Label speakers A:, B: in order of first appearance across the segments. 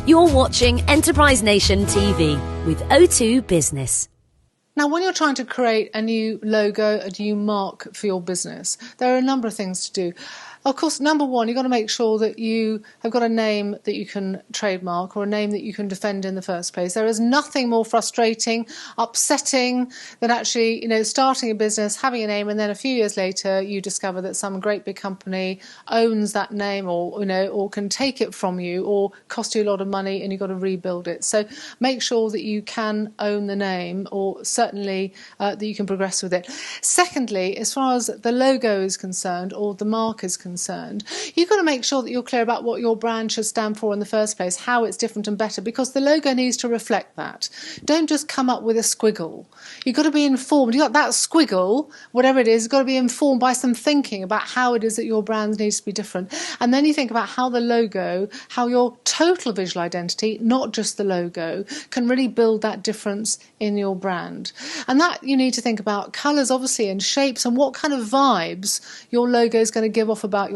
A: You're watching Enterprise Nation TV with O2 Business.
B: Now, when you're trying to create a new logo, a new mark for your business, there are a number of things to do. Of course, number one, you've got to make sure that you have got a name that you can trademark or a name that you can defend in the first place. There is nothing more frustrating, upsetting than actually, starting a business, having a name, and then a few years later you discover that some great big company owns that name or can take it from you or cost you a lot of money and you've got to rebuild it. So make sure that you can own the name or certainly that you can progress with it. Secondly, as far as the logo is concerned or the mark is concerned, you've got to make sure that you're clear about what your brand should stand for in the first place, how it's different and better, because the logo needs to reflect that. Don't just come up with a squiggle. You've got to be informed. You've got that squiggle, whatever it is, got to be informed by some thinking about how it is that your brand needs to be different. And then you think about how the logo, how your total visual identity, not just the logo, can really build that difference in your brand. And that you need to think about colours, obviously, and shapes and what kind of vibes your logo is going to give off about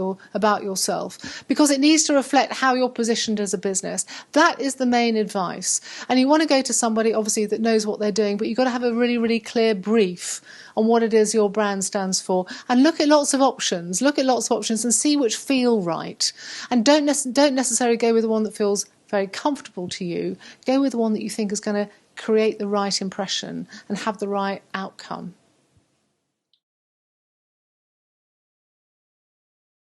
B: yourself, because it needs to reflect how you're positioned as a business. That is the main advice. And you want to go to somebody, obviously, that knows what they're doing, but you've got to have a really, really clear brief on what it is your brand stands for, and look at lots of options. Look at lots of options and see which feel right. And don't necessarily go with the one that feels very comfortable to you. Go with the one that you think is going to create the right impression and have the right outcome.